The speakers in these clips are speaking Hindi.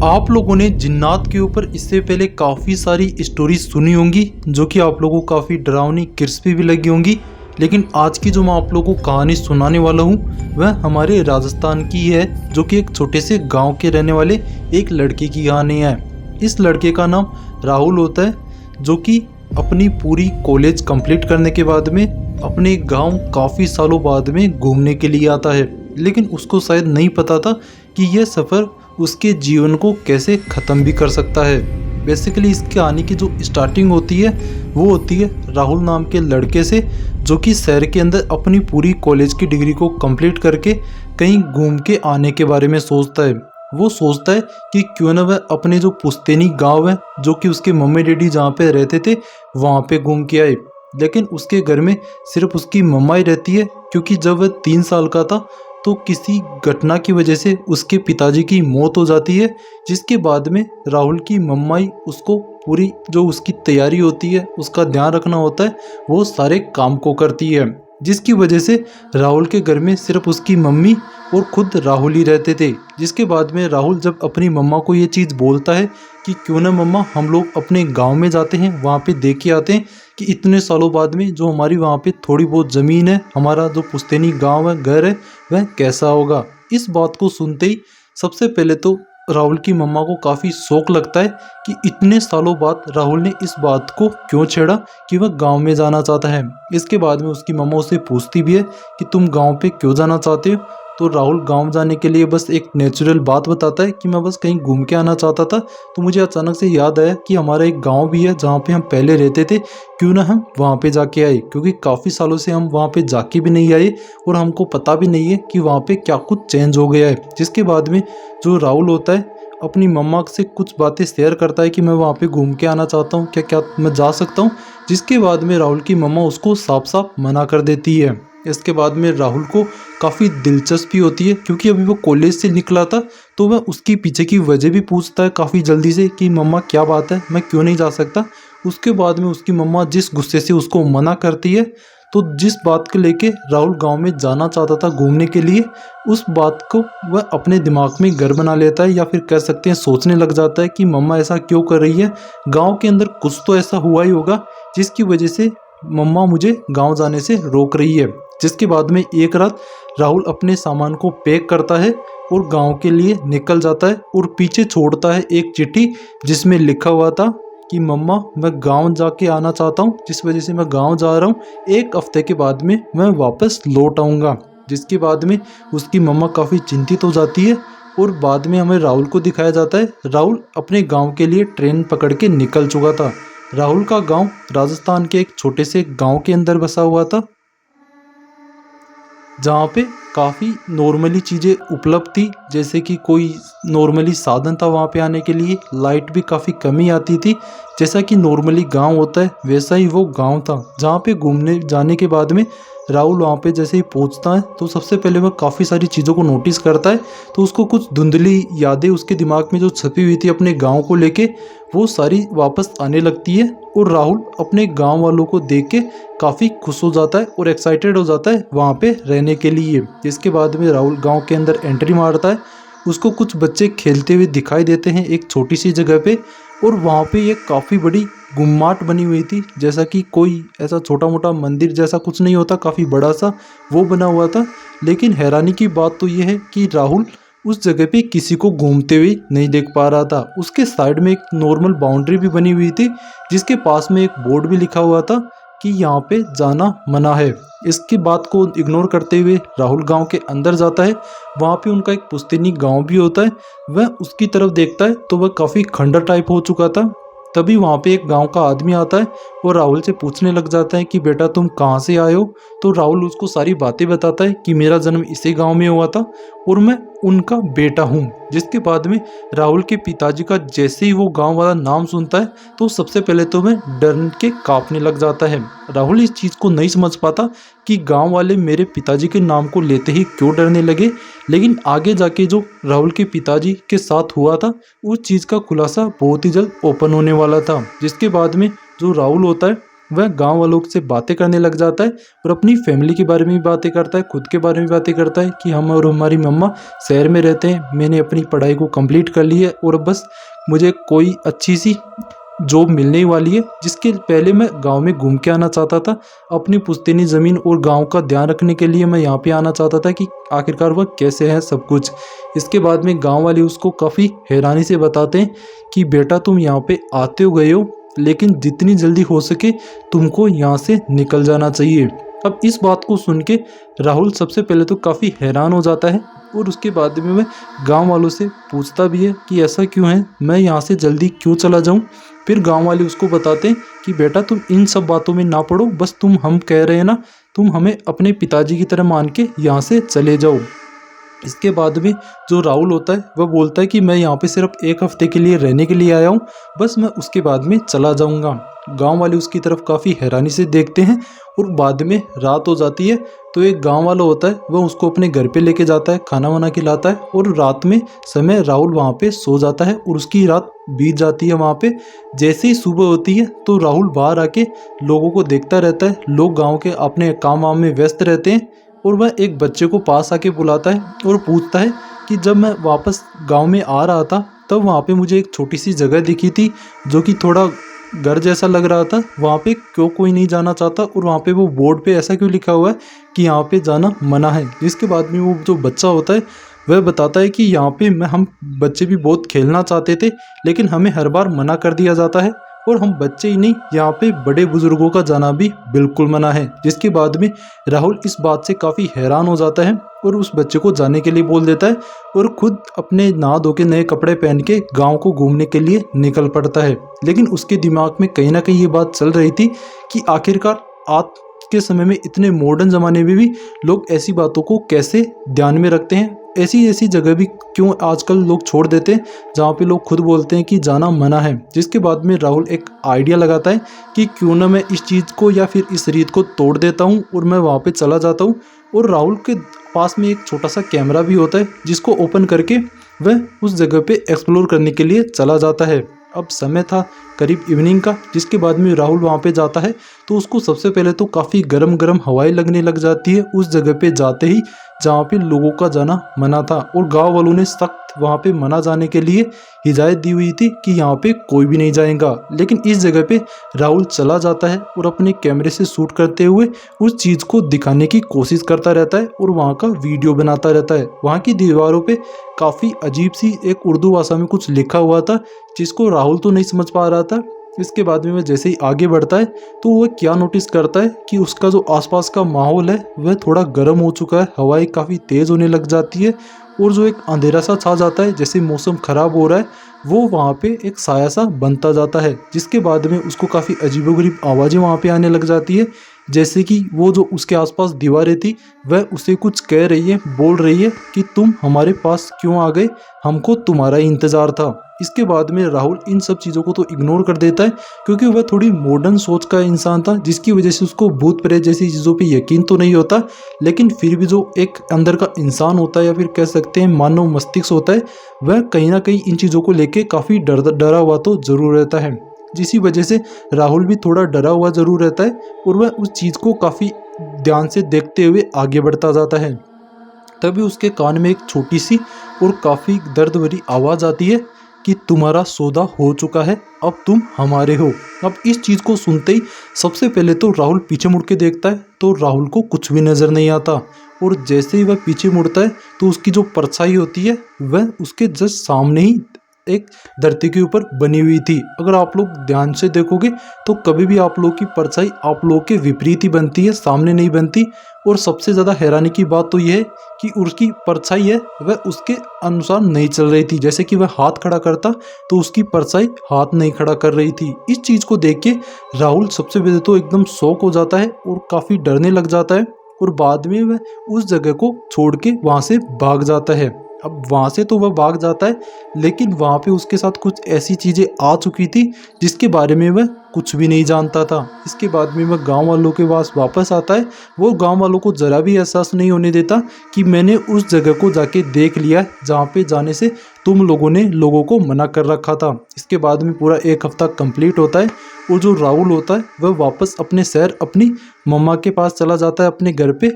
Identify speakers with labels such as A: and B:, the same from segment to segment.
A: आप लोगों ने जिन्नात के ऊपर इससे पहले काफ़ी सारी स्टोरी सुनी होंगी जो कि आप लोगों को काफ़ी डरावनी क्रिस्पी भी लगी होंगी। लेकिन आज की जो मैं आप लोगों को कहानी सुनाने वाला हूँ वह हमारे राजस्थान की है, जो कि एक छोटे से गांव के रहने वाले एक लड़के की कहानी है। इस लड़के का नाम राहुल होता है, जो कि अपनी पूरी कॉलेज कंप्लीट करने के बाद में अपने गांव काफ़ी सालों बाद में घूमने के लिए आता है। लेकिन उसको शायद नहीं पता था कि यह सफ़र उसके जीवन को कैसे ख़त्म भी कर सकता है। बेसिकली इस कहानी की जो स्टार्टिंग होती है वो होती है राहुल नाम के लड़के से, जो कि शहर के अंदर अपनी पूरी कॉलेज की डिग्री को कंप्लीट करके कहीं घूम के आने के बारे में सोचता है। वो सोचता है कि क्यों ना वह अपने जो पुश्तैनी गांव है, जो कि उसके मम्मी डैडी जहाँ पे रहते थे, वहाँ पे घूम के आए। लेकिन उसके घर में सिर्फ उसकी मम्मा ही रहती है, क्योंकि जब वह 3 साल का था तो किसी घटना की वजह से उसके पिताजी की मौत हो जाती है, जिसके बाद में राहुल की मम्मा ही उसको पूरी जो उसकी तैयारी होती है, उसका ध्यान रखना होता है, वो सारे काम को करती है। जिसकी वजह से राहुल के घर में सिर्फ उसकी मम्मी और खुद राहुल ही रहते थे। जिसके बाद में राहुल जब अपनी मम्मा को ये चीज़ बोलता है कि क्यों ना मम्मा हम लोग अपने गांव में जाते हैं, वहाँ पे देख के आते हैं कि इतने सालों बाद में जो हमारी वहाँ पे थोड़ी बहुत ज़मीन है, हमारा जो पुश्तैनी गांव है, घर है, वह कैसा होगा। इस बात को सुनते ही सबसे पहले तो राहुल की मम्मा को काफ़ी शौक लगता है कि इतने सालों बाद राहुल ने इस बात को क्यों छेड़ा कि वह गांव में जाना चाहता है। इसके बाद में उसकी मम्मा उससे पूछती भी है कि तुम गांव पे क्यों जाना चाहते हो। तो राहुल गांव जाने के लिए बस एक नेचुरल बात बताता है कि मैं बस कहीं घूम के आना चाहता था, तो मुझे अचानक से याद आया कि हमारा एक गांव भी है जहाँ पे हम पहले रहते थे, क्यों ना हम वहाँ पे जाके आए, क्योंकि काफ़ी सालों से हम वहाँ पे जाके भी नहीं आए और हमको पता भी नहीं है कि वहाँ पे क्या कुछ चेंज हो गया है। जिसके बाद में जो राहुल होता है अपनी मम्मा से कुछ बातें शेयर करता है कि मैं वहाँ पे घूम के आना चाहता हूँ, क्या क्या मैं जा सकता हूँ। जिसके बाद में राहुल की मम्मा उसको साफ साफ मना कर देती है। इसके बाद में राहुल को काफ़ी दिलचस्पी होती है, क्योंकि अभी वो कॉलेज से निकला था, तो वह उसकी पीछे की वजह भी पूछता है काफ़ी जल्दी से कि मम्मा क्या बात है, मैं क्यों नहीं जा सकता। उसके बाद में उसकी मम्मा जिस गुस्से से उसको मना करती है, तो जिस बात को लेके राहुल गांव में जाना चाहता था घूमने के लिए, उस बात को वह अपने दिमाग में घर बना लेता है, या फिर कह सकते हैं सोचने लग जाता है कि मम्मा ऐसा क्यों कर रही है। गांव के अंदर कुछ तो ऐसा हुआ ही होगा जिसकी वजह से मम्मा मुझे गांव जाने से रोक रही है। जिसके बाद में एक रात राहुल अपने सामान को पैक करता है और गांव के लिए निकल जाता है, और पीछे छोड़ता है एक चिट्ठी जिसमें लिखा हुआ था कि मम्मा मैं गांव जाके आना चाहता हूं, जिस वजह से मैं गांव जा रहा हूं, 1 हफ्ते के बाद में मैं वापस लौट आऊँगा। जिसके बाद में उसकी मम्मा काफ़ी चिंतित हो जाती है, और बाद में हमें राहुल को दिखाया जाता है राहुल अपने गांव के लिए ट्रेन पकड़ के निकल चुका था। राहुल का गांव राजस्थान के एक छोटे से गांव के अंदर बसा हुआ था, जहाँ पे काफ़ी नॉर्मली चीज़ें उपलब्ध थी, जैसे कि कोई नॉर्मली साधन था वहाँ पे आने के लिए, लाइट भी काफ़ी कमी आती थी। जैसा कि नॉर्मली गांव होता है वैसा ही वो गांव था, जहाँ पे घूमने जाने के बाद में राहुल वहाँ पे जैसे ही पहुँचता है तो सबसे पहले वह काफ़ी सारी चीज़ों को नोटिस करता है। तो उसको कुछ धुंधली यादें उसके दिमाग में जो छपी हुई थी अपने गाँव को लेके, वो सारी वापस आने लगती है, और राहुल अपने गांव वालों को देख के काफ़ी खुश हो जाता है और एक्साइटेड हो जाता है वहाँ पे रहने के लिए। जिसके बाद में राहुल गांव के अंदर एंट्री मारता है। उसको कुछ बच्चे खेलते हुए दिखाई देते हैं एक छोटी सी जगह पे, और वहाँ पे एक काफ़ी बड़ी गुम्माट बनी हुई थी, जैसा कि कोई ऐसा छोटा मोटा मंदिर जैसा कुछ नहीं होता, काफ़ी बड़ा सा वो बना हुआ था। लेकिन हैरानी की बात तो ये है कि राहुल उस जगह पे किसी को घूमते हुए नहीं देख पा रहा था। उसके साइड में एक नॉर्मल बाउंड्री भी बनी हुई थी, जिसके पास में एक बोर्ड भी लिखा हुआ था कि यहाँ पे जाना मना है। इसकी बात को इग्नोर करते हुए राहुल गांव के अंदर जाता है। वहाँ पे उनका एक पुश्तैनी गांव भी होता है। वह उसकी तरफ देखता है तो वह काफ़ी खंडर टाइप हो चुका था। तभी वहाँ पे एक गांव का आदमी आता है और राहुल से पूछने लग जाता है कि बेटा तुम कहाँ से आए हो। तो राहुल उसको सारी बातें बताता है कि मेरा जन्म इसी गांव में हुआ था और मैं उनका बेटा हूँ। जिसके बाद में राहुल के पिताजी का जैसे ही वो गांव वाला नाम सुनता है तो सबसे पहले तो वह डर के कांपने लग जाता है। राहुल इस चीज़ को नहीं समझ पाता कि गांव वाले मेरे पिताजी के नाम को लेते ही क्यों डरने लगे। लेकिन आगे जाके जो राहुल के पिताजी के साथ हुआ था उस चीज़ का खुलासा बहुत ही जल्द ओपन होने वाला था। जिसके बाद में जो राहुल होता है वह गांव वालों से बातें करने लग जाता है और अपनी फैमिली के बारे में भी बातें करता है, खुद के बारे में बातें करता है कि हम और हमारी मम्मा शहर में रहते हैं, मैंने अपनी पढ़ाई को कंप्लीट कर ली है और बस मुझे कोई अच्छी सी जॉब मिलने वाली है, जिसके पहले मैं गांव में घूम के आना चाहता था। अपनी पुश्तैनी ज़मीन और गांव का ध्यान रखने के लिए मैं यहाँ पे आना चाहता था कि आखिरकार वह कैसे है सब कुछ। इसके बाद में गांव वाले उसको काफ़ी हैरानी से बताते हैं कि बेटा तुम यहाँ पे आते हो गए हो, लेकिन जितनी जल्दी हो सके तुमको यहाँ से निकल जाना चाहिए। अब इस बात को सुन के राहुल सबसे पहले तो काफ़ी हैरान हो जाता है और उसके बाद में वह गांव वालों से पूछता भी है कि ऐसा क्यों है, मैं यहाँ से जल्दी क्यों चला जाऊँ। फिर गांव वाले उसको बताते हैं कि बेटा तुम इन सब बातों में ना पड़ो, बस तुम हम कह रहे हैं ना, तुम हमें अपने पिताजी की तरह मान के यहाँ से चले जाओ। इसके बाद में जो राहुल होता है वह बोलता है कि मैं यहाँ पे सिर्फ 1 हफ्ते के लिए रहने के लिए आया हूँ, बस मैं उसके बाद में चला जाऊँगा। गांव वाले उसकी तरफ काफ़ी हैरानी से देखते हैं और बाद में रात हो जाती है तो एक गांव वाला होता है वह उसको अपने घर पे लेके जाता है, खाना वाना खिलाता है और रात में समय राहुल वहाँ पे सो जाता है और उसकी रात बीत जाती है वहाँ पे। जैसे ही सुबह होती है तो राहुल बाहर आके लोगों को देखता रहता है, लोग गाँव के अपने काम वाम में व्यस्त रहते हैं और वह एक बच्चे को पास आके बुलाता है और पूछता है कि जब मैं वापस गांव में आ रहा था तब वहाँ पे मुझे एक छोटी सी जगह दिखी थी जो कि थोड़ा घर जैसा लग रहा था, वहाँ पे क्यों कोई नहीं जाना चाहता और वहाँ पे वो बोर्ड पे ऐसा क्यों लिखा हुआ है कि यहाँ पे जाना मना है। जिसके बाद में वो जो बच्चा होता है वह बताता है कि यहाँ पे हम बच्चे भी बहुत खेलना चाहते थे, लेकिन हमें हर बार मना कर दिया जाता है और हम बच्चे ही नहीं, यहाँ पे बड़े बुजुर्गों का जाना भी बिल्कुल मना है। जिसके बाद में राहुल इस बात से काफ़ी हैरान हो जाता है और उस बच्चे को जाने के लिए बोल देता है और खुद अपने नहा धो के नए कपड़े पहन के गांव को घूमने के लिए निकल पड़ता है। लेकिन उसके दिमाग में कहीं ना कहीं ये बात चल रही थी कि आखिरकार आज के समय में इतने मॉडर्न ज़माने में भी लोग ऐसी बातों को कैसे ध्यान में रखते हैं, ऐसी ऐसी जगह भी क्यों आजकल लोग छोड़ देते हैं जहाँ पे लोग खुद बोलते हैं कि जाना मना है। जिसके बाद में राहुल एक आइडिया लगाता है कि क्यों ना मैं इस चीज़ को या फिर इस रीत को तोड़ देता हूँ और मैं वहाँ पे चला जाता हूँ। और राहुल के पास में एक छोटा सा कैमरा भी होता है जिसको ओपन करके वह उस जगह पे एक्सप्लोर करने के लिए चला जाता है। अब समय था करीब इवनिंग का, जिसके बाद में राहुल वहाँ पे जाता है तो उसको सबसे पहले तो काफ़ी गरम गरम हवाएं लगने लग जाती है उस जगह पे जाते ही जहाँ पे लोगों का जाना मना था। और गांव वालों ने सख्त वहाँ पे मना जाने के लिए हिदायत दी हुई थी कि यहाँ पे कोई भी नहीं जाएगा। लेकिन इस जगह पे राहुल चला जाता है और अपने कैमरे से शूट करते हुए उस चीज़ को दिखाने की कोशिश करता रहता है और वहाँ का वीडियो बनाता रहता है। वहाँ की दीवारों पे काफ़ी अजीब सी एक उर्दू भाषा में कुछ लिखा हुआ था जिसको राहुल तो नहीं समझ पा रहा था। इसके बाद में वह जैसे ही आगे बढ़ता है तो वह क्या नोटिस करता है कि उसका जो आसपास का माहौल है वह थोड़ा गर्म हो चुका है, हवाएं काफ़ी तेज़ होने लग जाती है और जो एक अंधेरा सा छा जाता है जैसे मौसम ख़राब हो रहा है वो वहाँ पे एक साया सा बनता जाता है। जिसके बाद में उसको काफ़ी अजीबोगरीब आवाज़ें वहाँ पे आने लग जाती है, जैसे कि वो जो उसके आसपास दीवारें थी वह उसे कुछ कह रही है, बोल रही है कि तुम हमारे पास क्यों आ गए, हमको तुम्हारा ही इंतज़ार था। इसके बाद में राहुल इन सब चीज़ों को तो इग्नोर कर देता है क्योंकि वह थोड़ी मॉडर्न सोच का इंसान था, जिसकी वजह से उसको भूत प्रेत जैसी चीज़ों पे यकीन तो नहीं होता, लेकिन फिर भी जो एक अंदर का इंसान होता है या फिर कह सकते हैं मानव मस्तिष्क होता है वह कहीं ना कहीं इन चीज़ों को लेके काफ़ी डरा हुआ तो ज़रूर रहता है। जिसी वजह से राहुल भी थोड़ा डरा हुआ ज़रूर रहता है और वह उस चीज़ को काफ़ी ध्यान से देखते हुए आगे बढ़ता जाता है। तभी उसके कान में एक छोटी सी और काफ़ी दर्द भरी आवाज़ आती है कि तुम्हारा सौदा हो चुका है, अब तुम हमारे हो। अब इस चीज़ को सुनते ही सबसे पहले तो राहुल पीछे मुड़ के देखता है तो राहुल को कुछ भी नज़र नहीं आता और जैसे ही वह पीछे मुड़ता है तो उसकी जो परछाई होती है वह उसके जस्ट सामने ही एक धरती के ऊपर बनी हुई थी। अगर आप लोग ध्यान से देखोगे तो कभी भी आप लोग की परछाई आप लोग के विपरीत ही बनती है, सामने नहीं बनती। और सबसे ज़्यादा हैरानी की बात तो यह है कि उसकी परछाई है वह उसके अनुसार नहीं चल रही थी, जैसे कि वह हाथ खड़ा करता तो उसकी परछाई हाथ नहीं खड़ा कर रही थी। इस चीज़ को देख के राहुल सबसे पहले तो एकदम शॉक हो जाता है और काफ़ी डरने लग जाता है और बाद में वह उस जगह को छोड़ के वहाँ से भाग जाता है। अब वहाँ से तो वह भाग जाता है लेकिन वहाँ पे उसके साथ कुछ ऐसी चीज़ें आ चुकी थी जिसके बारे में वह कुछ भी नहीं जानता था। इसके बाद में वह गांव वालों के पास वापस आता है। वो गांव वालों को ज़रा भी एहसास नहीं होने देता कि मैंने उस जगह को जाके देख लिया जहाँ पे जाने से तुम लोगों ने लोगों को मना कर रखा था। इसके बाद में पूरा 1 हफ्ता कंप्लीट होता है और जो राहुल होता है वह वापस अपने शहर अपनी मम्मा के पास चला जाता है, अपने घर पे।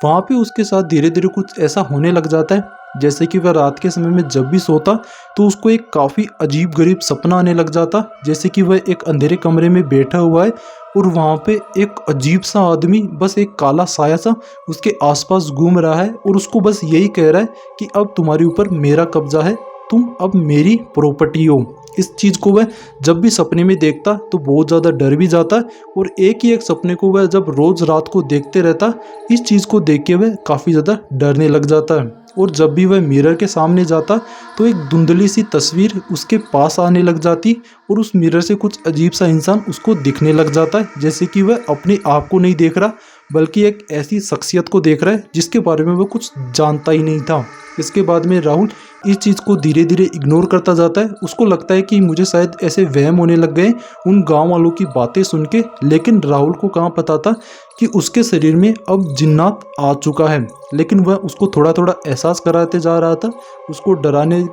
A: वहाँ पे उसके साथ धीरे धीरे कुछ ऐसा होने लग जाता है जैसे कि वह रात के समय में जब भी सोता तो उसको एक काफ़ी अजीब गरीब सपना आने लग जाता, जैसे कि वह एक अंधेरे कमरे में बैठा हुआ है और वहाँ पे एक अजीब सा आदमी बस एक काला साया सा उसके आसपास घूम रहा है और उसको बस यही कह रहा है कि अब तुम्हारे ऊपर मेरा कब्जा है, तुम अब मेरी प्रॉपर्टी हो। इस चीज़ को वह जब भी सपने में देखता तो बहुत ज़्यादा डर भी जाता और एक ही एक सपने को वह जब रोज़ रात को देखते रहता, इस चीज़ को देख के वह काफ़ी ज़्यादा डरने लग जाता है। और जब भी वह मिरर के सामने जाता तो एक धुंधली सी तस्वीर उसके पास आने लग जाती और उस मिरर से कुछ अजीब सा इंसान उसको दिखने लग जाता है, जैसे कि वह अपने आप को नहीं देख रहा बल्कि एक ऐसी शख्सियत को देख रहा है जिसके बारे में वह कुछ जानता ही नहीं था। इसके बाद में राहुल इस चीज़ को धीरे धीरे इग्नोर करता जाता है। उसको लगता है कि मुझे शायद ऐसे वहम होने लग गए उन गांव वालों की बातें सुन के, लेकिन राहुल को कहाँ पता था कि उसके शरीर में अब जिन्नात आ चुका है। लेकिन वह उसको थोड़ा थोड़ा एहसास कराते जा रहा था, उसको डराने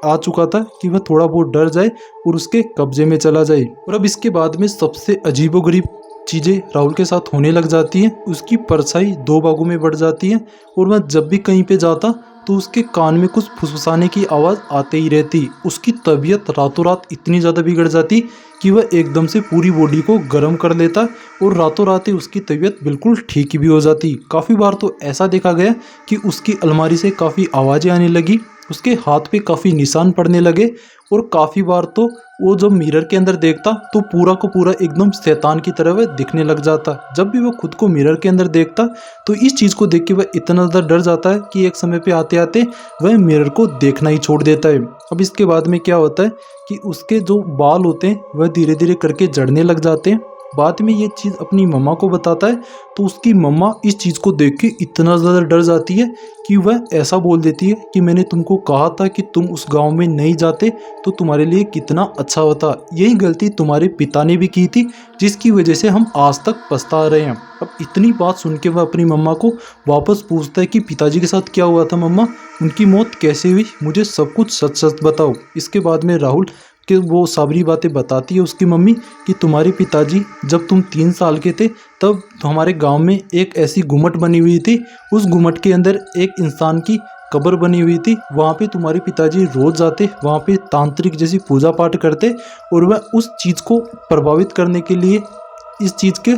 A: आ चुका था कि वह थोड़ा बहुत डर जाए और उसके कब्जे में चला जाए। और अब इसके बाद में सबसे अजीबोगरीब चीज़ें राहुल के साथ होने लग जाती हैं। उसकी परछाई दो भागों में बढ़ जाती है और वह जब भी कहीं पे जाता तो उसके कान में कुछ फुसफुसाने की आवाज़ आते ही रहती। उसकी तबीयत रातों रात इतनी ज़्यादा बिगड़ जाती कि वह एकदम से पूरी बॉडी को गर्म कर लेता और रातों रात ही उसकी तबीयत बिल्कुल ठीक भी हो जाती। काफ़ी बार तो ऐसा देखा गया कि उसकी अलमारी से काफ़ी आवाज़ें आने लगी, उसके हाथ पे काफ़ी निशान पड़ने लगे और काफ़ी बार तो वो जब मिरर के अंदर देखता तो पूरा को पूरा एकदम शैतान की तरह वह दिखने लग जाता। जब भी वह खुद को मिरर के अंदर देखता तो इस चीज़ को देख के वह इतना ज़्यादा डर जाता है कि एक समय पे आते आते वह मिरर को देखना ही छोड़ देता है। अब इसके बाद में क्या होता है कि उसके जो बाल होते हैं वह धीरे धीरे करके झड़ने लग जाते हैं। बाद में ये चीज़ अपनी मम्मा को बताता है तो उसकी मम्मा इस चीज़ को देख के इतना ज़्यादा डर जाती है कि वह ऐसा बोल देती है कि मैंने तुमको कहा था कि तुम उस गांव में नहीं जाते तो तुम्हारे लिए कितना अच्छा होता, यही गलती तुम्हारे पिता ने भी की थी जिसकी वजह से हम आज तक पछता रहे हैं। अब इतनी बात सुन के वह अपनी मम्मा को वापस पूछता है कि पिताजी के साथ क्या हुआ था मम्मा, उनकी मौत कैसे हुई, मुझे सब कुछ सच सच बताओ। इसके बाद में राहुल कि वो सारी बातें बताती है उसकी मम्मी कि तुम्हारे पिताजी जब तुम 3 साल के थे तब हमारे गांव में एक ऐसी गुम्मट बनी हुई थी, उस गुम्मट के अंदर एक इंसान की कब्र बनी हुई थी। वहाँ पे तुम्हारे पिताजी रोज़ जाते, वहाँ पे तांत्रिक जैसी पूजा पाठ करते और वह उस चीज़ को प्रभावित करने के लिए इस चीज़ के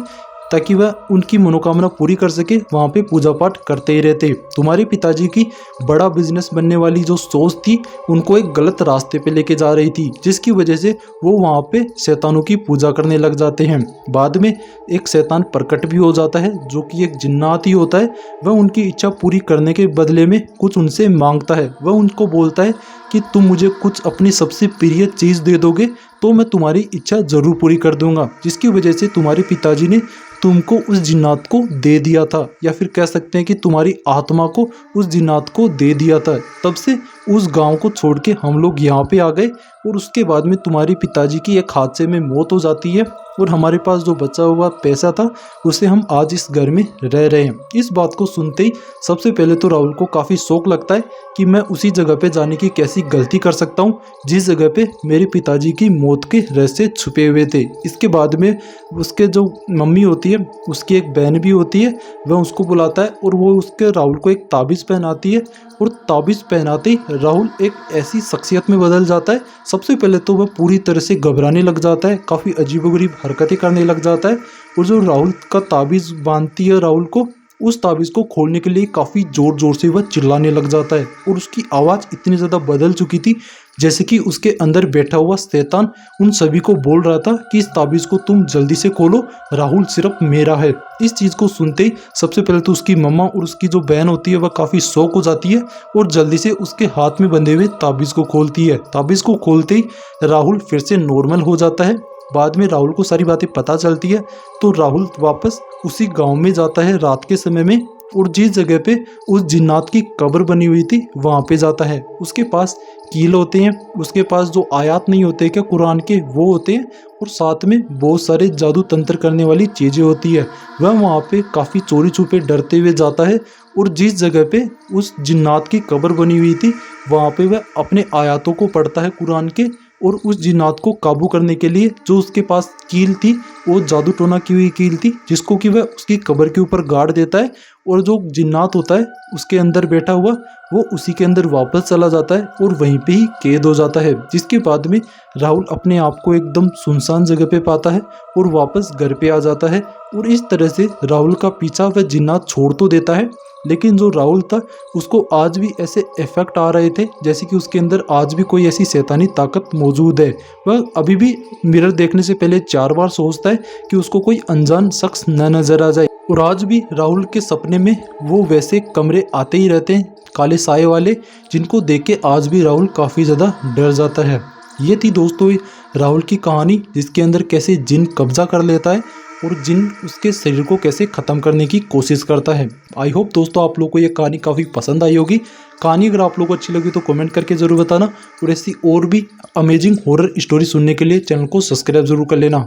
A: ताकि वह उनकी मनोकामना पूरी कर सके वहाँ पे पूजा पाठ करते ही रहते। तुम्हारे पिताजी की बड़ा बिजनेस बनने वाली जो सोच थी उनको एक गलत रास्ते पे लेके जा रही थी, जिसकी वजह से वो वहाँ पे शैतानों की पूजा करने लग जाते हैं। बाद में एक शैतान प्रकट भी हो जाता है जो कि एक जिन्नात ही होता है। वह उनकी इच्छा पूरी करने के बदले में कुछ उनसे मांगता है। वह उनको बोलता है कि तुम मुझे कुछ अपनी सबसे प्रिय चीज़ दे दोगे तो मैं तुम्हारी इच्छा ज़रूर पूरी कर दूंगा, जिसकी वजह से तुम्हारे पिताजी ने तुमको उस जिन्नात को दे दिया था, या फिर कह सकते हैं कि तुम्हारी आत्मा को उस जिन्नात को दे दिया था। तब से उस गांव को छोड़ के हम लोग यहाँ पे आ गए और उसके बाद में तुम्हारे पिताजी की एक हादसे में मौत हो जाती है और हमारे पास जो बचा हुआ पैसा था उसे हम आज इस घर में रह रहे हैं। इस बात को सुनते ही सबसे पहले तो राहुल को काफ़ी शौक लगता है कि मैं उसी जगह पे जाने की कैसी गलती कर सकता हूँ जिस जगह पे मेरे पिताजी की मौत के रहस्य छुपे हुए थे। इसके बाद में उसके जो मम्मी होती है उसकी एक बहन भी होती है, वह उसको बुलाता है और वो उसके राहुल को एक ताबीज़ पहनाती है और ताबीज़ पहनाते ही राहुल एक ऐसी शख्सियत में बदल जाता है। सबसे पहले तो वह पूरी तरह से घबराने लग जाता है, काफ़ी अजीबोगरीब हरकतें करने लग जाता है और जो राहुल का ताबीज़ बांधती है राहुल को, उस ताबीज़ को खोलने के लिए काफ़ी ज़ोर ज़ोर से वह चिल्लाने लग जाता है और उसकी आवाज़ इतनी ज़्यादा बदल चुकी थी जैसे कि उसके अंदर बैठा हुआ शैतान उन सभी को बोल रहा था कि इस ताबीज़ को तुम जल्दी से खोलो, राहुल सिर्फ मेरा है। इस चीज़ को सुनते ही सबसे पहले तो उसकी मम्मा और उसकी जो बहन होती है वह काफ़ी शौक हो जाती है और जल्दी से उसके हाथ में बंधे हुए ताबीज़ को खोलती है। ताबीज़ को खोलते ही राहुल फिर से नॉर्मल हो जाता है। बाद में राहुल को सारी बातें पता चलती है तो राहुल वापस उसी गांव में जाता है रात के समय में और जिस जगह पे उस जिन्नात की कब्र बनी हुई थी वहाँ पे जाता है। उसके पास कील होते हैं, उसके पास जो आयात नहीं होते क्या कुरान के वो होते हैं और साथ में बहुत सारे जादू तंत्र करने वाली चीज़ें होती है। वह वहाँ पे काफ़ी चोरी छुपे डरते हुए जाता है और जिस जगह पे उस जिन्नात की कब्र बनी हुई थी वहाँ पे वह अपने आयातों को पढ़ता है कुरान के और उस जिन्नात को काबू करने के लिए जो उसके पास कील थी वो जादू टोना की हुई कील थी, जिसको कि वह उसकी कब्र के ऊपर गाड़ देता है और जो जिन्नात होता है उसके अंदर बैठा हुआ वो उसी के अंदर वापस चला जाता है और वहीं पे ही कैद हो जाता है। जिसके बाद में राहुल अपने आप को एकदम सुनसान जगह पे पाता है और वापस घर पे आ जाता है। और इस तरह से राहुल का पीछा वह जिन्नात छोड़ तो देता है, लेकिन जो राहुल था उसको आज भी ऐसे इफेक्ट आ रहे थे जैसे कि उसके अंदर आज भी कोई ऐसी शैतानी ताकत मौजूद है। वह अभी भी मिरर देखने से पहले 4 बार सोचता है कि उसको कोई अनजान शख्स न नजर आ जाए। और आज भी राहुल के सपने में वो वैसे कमरे आते ही रहते हैं, काले साए वाले, जिनको देख के आज भी राहुल काफ़ी ज़्यादा डर जाता है। ये थी दोस्तों राहुल की कहानी, जिसके अंदर कैसे जिन कब्जा कर लेता है और जिन उसके शरीर को कैसे ख़त्म करने की कोशिश करता है। आई होप दोस्तों आप लोगों को ये कहानी काफ़ी पसंद आई होगी। कहानी अगर आप लोगों को अच्छी लगी तो कमेंट करके ज़रूर बताना, और ऐसी और भी अमेजिंग हॉरर स्टोरी सुनने के लिए चैनल को सब्सक्राइब ज़रूर कर लेना।